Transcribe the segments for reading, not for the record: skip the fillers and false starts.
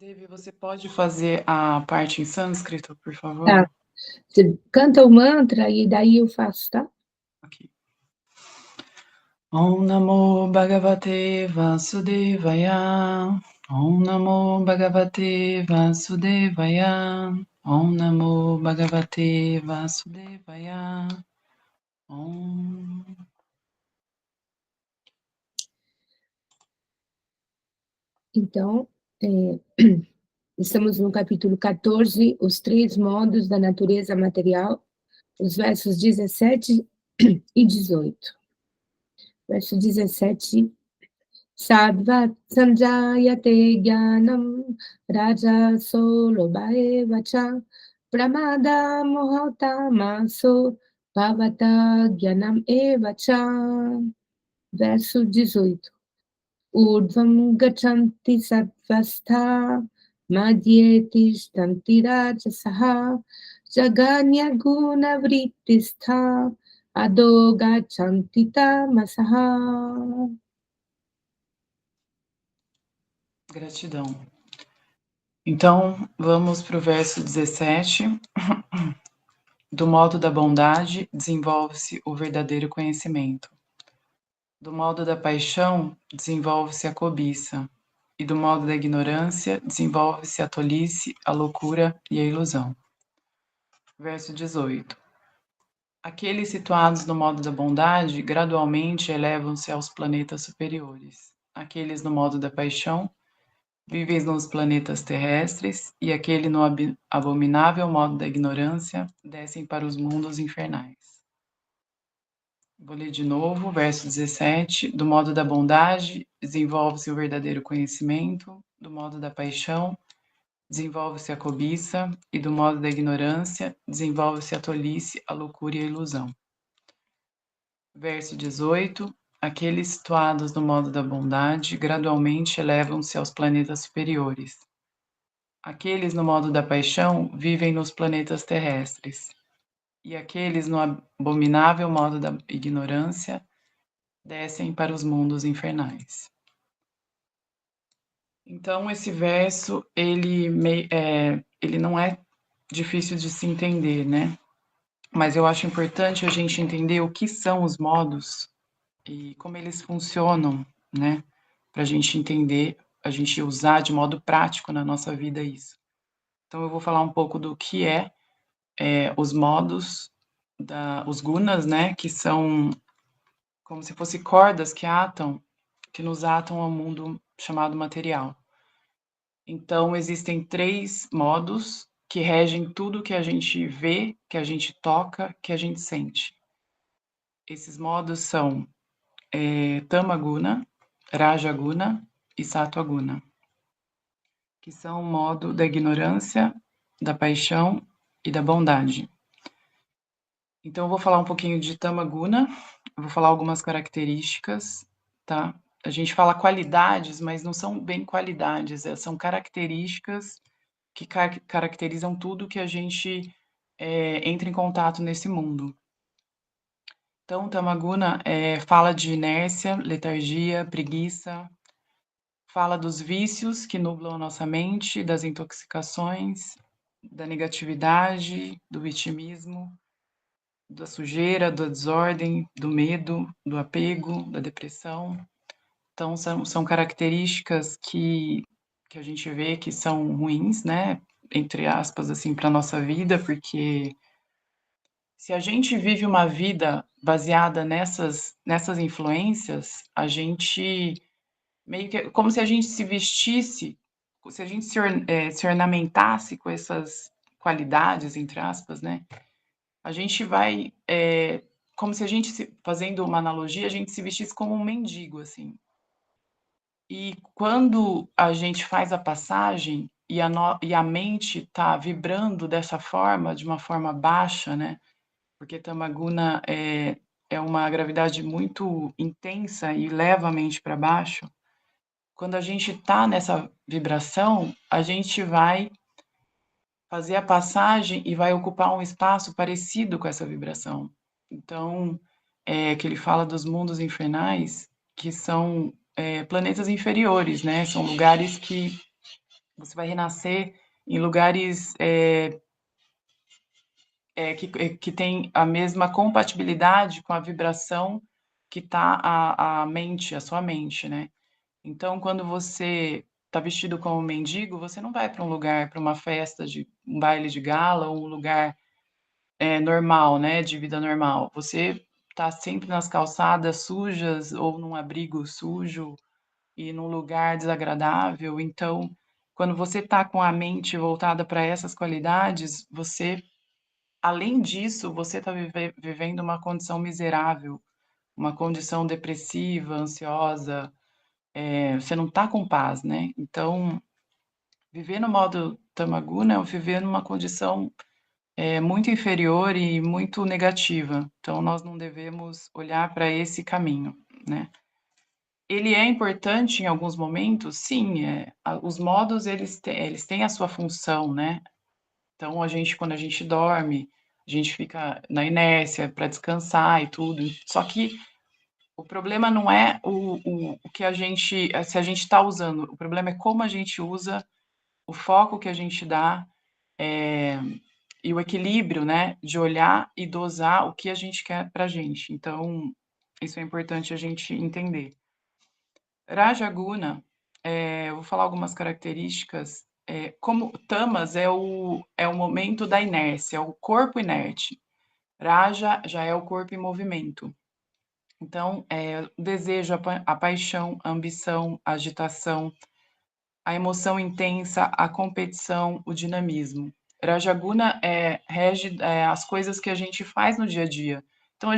Devi, você pode fazer a parte em sânscrito, por favor? Tá. Você canta o mantra e daí eu faço, tá? Ok. Om Namo Bhagavate Vasudevaya. Om Namo Bhagavate Vasudevaya. Om Namo Bhagavate Vasudevaya. Om. Então, estamos no capítulo 14, os três modos da natureza material, os versos 17 e 18. Verso 17. Sadvat sanjayate jnanam rajaso lobhaevacha pramada mohatamaso bhavata jnanam evacha. Verso 18. Urdhvam gachanti sattvastha madhye tishtanti rajasaha jaganya guna vrittistha adho gachanti tamasaha. Gratidão. Então, vamos para o verso 17. Do modo da bondade, desenvolve-se o verdadeiro conhecimento. Do modo da paixão, desenvolve-se a cobiça. E do modo da ignorância, desenvolve-se a tolice, a loucura e a ilusão. Verso 18. Aqueles situados no modo da bondade gradualmente elevam-se aos planetas superiores. Aqueles no modo da paixão vivem nos planetas terrestres, e aquele no abominável modo da ignorância descem para os mundos infernais. Vou ler de novo, verso 17. Do modo da bondade, desenvolve-se o verdadeiro conhecimento. Do modo da paixão, desenvolve-se a cobiça. E do modo da ignorância, desenvolve-se a tolice, a loucura e a ilusão. Verso 18. Aqueles situados no modo da bondade gradualmente elevam-se aos planetas superiores. Aqueles no modo da paixão vivem nos planetas terrestres. E aqueles no abominável modo da ignorância descem para os mundos infernais. Então, esse verso, ele não é difícil de se entender, né? Mas eu acho importante a gente entender o que são os modos e como eles funcionam, né? Para a gente entender, a gente usar de modo prático na nossa vida isso. Então, eu vou falar um pouco do que os modos, os gunas, né? Que são como se fossem cordas que nos atam ao mundo chamado material. Então, existem 3 modos que regem tudo que a gente vê, que a gente toca, que a gente sente. Esses modos são Tamaguna, Rajaguna e Sattva-guna, que são o modo da ignorância, da paixão e da bondade. Então, eu vou falar um pouquinho de Tamaguna, vou falar algumas características, tá? A gente fala qualidades, mas não são bem qualidades, são características que caracterizam tudo que a gente entra em contato nesse mundo. Então, Tamaguna fala de inércia, letargia, preguiça, fala dos vícios que nublam a nossa mente, das intoxicações, da negatividade, do vitimismo, da sujeira, da desordem, do medo, do apego, da depressão. Então, são características que a gente vê que são ruins, né? Entre aspas, assim, para a nossa vida, porque se a gente vive uma vida baseada nessas influências, a gente meio que como se a gente se vestisse, se a gente se ornamentasse com essas qualidades, entre aspas, né? A gente vai, como se a gente, fazendo uma analogia, a gente se vestisse como um mendigo, assim. E quando a gente faz a passagem e a mente está vibrando dessa forma, de uma forma baixa, né? Porque Tamaguna é uma gravidade muito intensa e leva a mente para baixo. Quando a gente está nessa vibração, a gente vai fazer a passagem e vai ocupar um espaço parecido com essa vibração. Então, que ele fala dos mundos infernais, que são planetas inferiores, né? São lugares que você vai renascer em lugares que tem a mesma compatibilidade com a vibração que está a mente, a sua mente, né? Então, quando você está vestido como mendigo, você não vai para um lugar, para uma festa de um baile de gala ou um lugar normal, né, de vida normal. Você está sempre nas calçadas sujas ou num abrigo sujo e num lugar desagradável. Então, quando você está com a mente voltada para essas qualidades, você, além disso, você está vivendo uma condição miserável, uma condição depressiva, ansiosa, você não está com paz, né? Então, viver no modo Tamaguna é viver numa condição muito inferior e muito negativa. Então, nós não devemos olhar para esse caminho, né? Ele é importante em alguns momentos, sim. Os modos eles têm a sua função, né? Então, quando a gente dorme, a gente fica na inércia para descansar e tudo. Só que o problema não é o que a gente, se a gente está usando, o problema é como a gente usa, o foco que a gente dá, e o equilíbrio, né, de olhar e dosar o que a gente quer para a gente. Então, isso é importante a gente entender. Rajaguna, eu vou falar algumas características. Como Tamas é o momento da inércia, é o corpo inerte. Raja já é o corpo em movimento. Então, o desejo, a paixão, a ambição, a agitação, a emoção intensa, a competição, o dinamismo. Rajaguna rege as coisas que a gente faz no dia a dia. Então,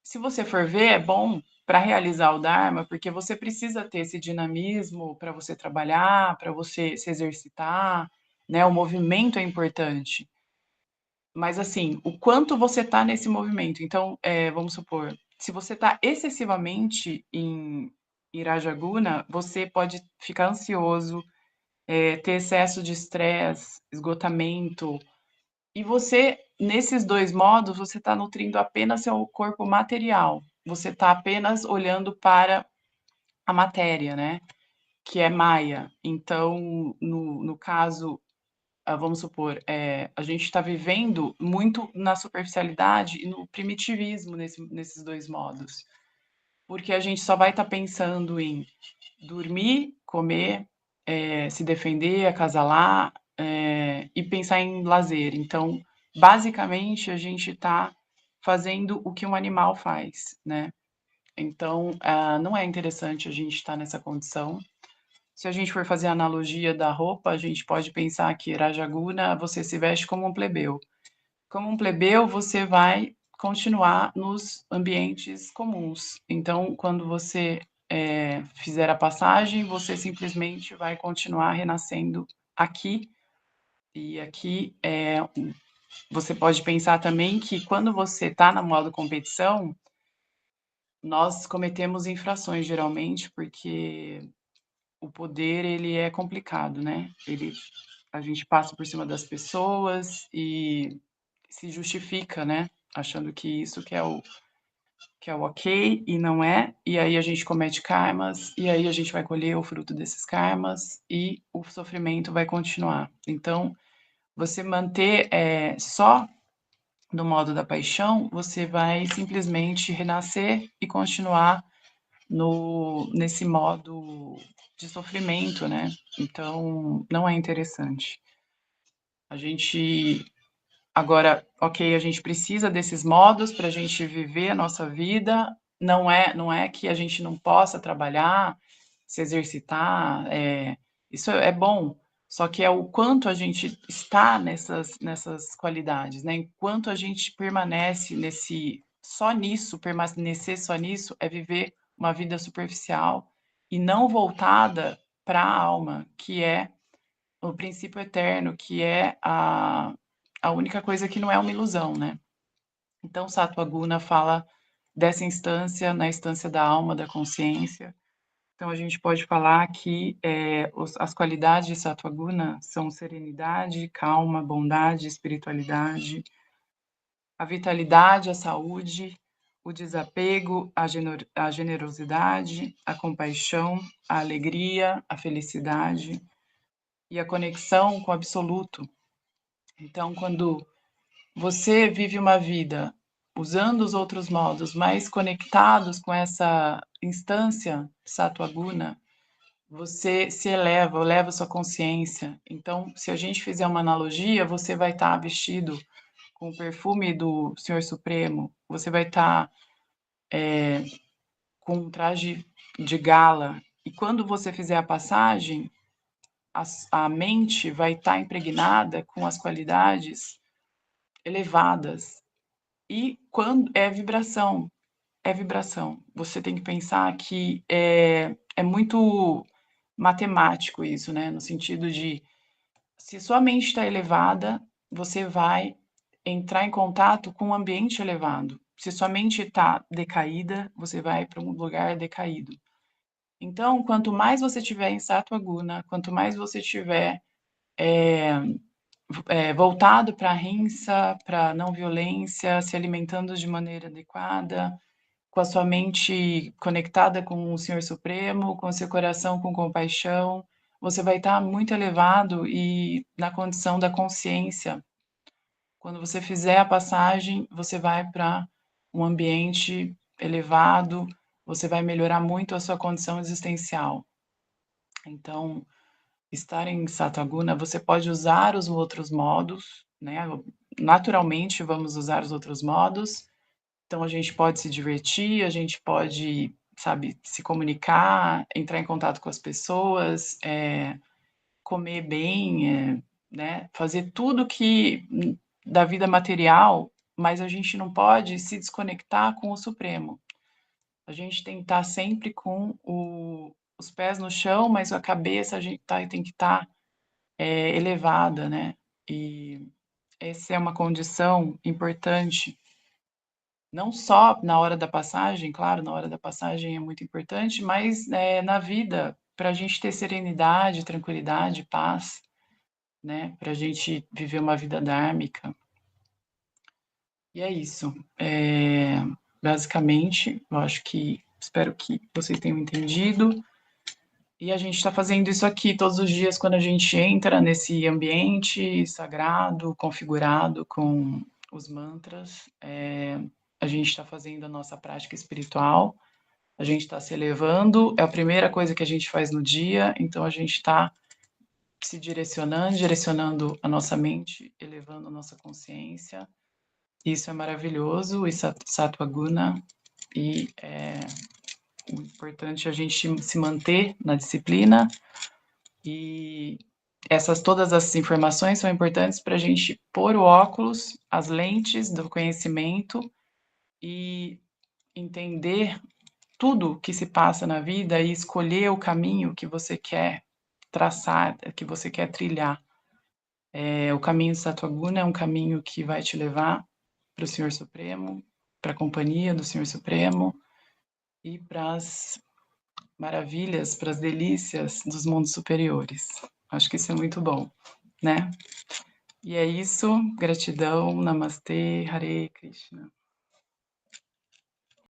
se você for ver, é bom para realizar o Dharma, porque você precisa ter esse dinamismo para você trabalhar, para você se exercitar, né? O movimento é importante. Mas, assim, o quanto você está nesse movimento. Então, vamos supor, se você está excessivamente em Rajaguna, você pode ficar ansioso, ter excesso de estresse, esgotamento. E você, nesses dois modos, você está nutrindo apenas seu corpo material. Você está apenas olhando para a matéria, né? Que é Maia. Então, no caso, vamos supor, a gente está vivendo muito na superficialidade e no primitivismo nesses dois modos. Porque a gente só vai estar pensando em dormir, comer, se defender, acasalar, e pensar em lazer. Então, basicamente, a gente está fazendo o que um animal faz, né? Então, não é interessante a gente estar nessa condição. Se a gente for fazer a analogia da roupa, a gente pode pensar que Rajaguna, você se veste como um plebeu. Como um plebeu, você vai continuar nos ambientes comuns. Então, quando você fizer a passagem, você simplesmente vai continuar renascendo aqui. E aqui você pode pensar também que quando você está na modo competição, nós cometemos infrações geralmente, porque o poder ele é complicado, né? A gente passa por cima das pessoas e se justifica, né? Achando que isso que é o ok e não é, e aí a gente comete karmas, e aí a gente vai colher o fruto desses karmas e o sofrimento vai continuar. Então, você manter só no modo da paixão, você vai simplesmente renascer e continuar nesse modo de sofrimento, né? Então, não é interessante. A gente Agora, ok, a gente precisa desses modos para a gente viver a nossa vida. Não é que a gente não possa trabalhar, se exercitar, isso é bom. Só que é o quanto a gente está nessas qualidades, né? Enquanto a gente permanece permanecer só nisso é viver uma vida superficial e não voltada para a alma, que é o princípio eterno, que é a única coisa que não é uma ilusão, né? Então, Sattva Guna fala dessa instância, na instância da alma, da consciência. Então, a gente pode falar que as qualidades de Sattva Guna são serenidade, calma, bondade, espiritualidade, a vitalidade, a saúde, o desapego, a generosidade, a compaixão, a alegria, a felicidade, e a conexão com o absoluto. Então, quando você vive uma vida usando os outros modos, mais conectados com essa instância Sattva-guna, você se eleva sua consciência. Então, se a gente fizer uma analogia, você vai estar vestido com o perfume do Senhor Supremo, você vai estar com um traje de gala, e quando você fizer a passagem, a mente vai estar impregnada com as qualidades elevadas. E quando é vibração. Você tem que pensar que é muito matemático isso, né? No sentido de, se sua mente está elevada, você vai entrar em contato com um ambiente elevado. Se sua mente está decaída, você vai para um lugar decaído. Então, quanto mais você tiver em Sattva-guna, quanto mais você tiver voltado para a rinsa, para a não violência, se alimentando de maneira adequada, com a sua mente conectada com o Senhor Supremo, com o seu coração com compaixão, você vai estar muito elevado e na condição da consciência. Quando você fizer a passagem, você vai para um ambiente elevado, você vai melhorar muito a sua condição existencial. Então, estar em Sattva-guna, você pode usar os outros modos, né? Naturalmente, vamos usar os outros modos. Então, a gente pode se divertir, a gente pode, sabe, se comunicar, entrar em contato com as pessoas, comer bem, né? Fazer tudo que da vida material, mas a gente não pode se desconectar com o Supremo. A gente tem que estar sempre com os pés no chão, mas a cabeça a gente tem que estar elevada, né? E essa é uma condição importante, não só na hora da passagem, claro, na hora da passagem é muito importante, mas na vida, para a gente ter serenidade, tranquilidade, paz, né? Para a gente viver uma vida dármica. E é isso. Basicamente, eu acho que, espero que vocês tenham entendido. E a gente está fazendo isso aqui todos os dias quando a gente entra nesse ambiente sagrado, configurado com os mantras. A gente está fazendo a nossa prática espiritual, a gente está se elevando, é a primeira coisa que a gente faz no dia, então a gente está se direcionando a nossa mente, elevando a nossa consciência. Isso é maravilhoso, isso é Sattva-guna, e o importante é a gente se manter na disciplina. E todas essas informações são importantes para a gente pôr o óculos, as lentes do conhecimento e entender tudo que se passa na vida e escolher o caminho que você quer traçar, que você quer trilhar. O caminho de Sattva-guna é um caminho que vai te levar para o Senhor Supremo, para a companhia do Senhor Supremo e para as maravilhas, para as delícias dos mundos superiores. Acho que isso é muito bom, né? E é isso, gratidão, namastê, Hare Krishna.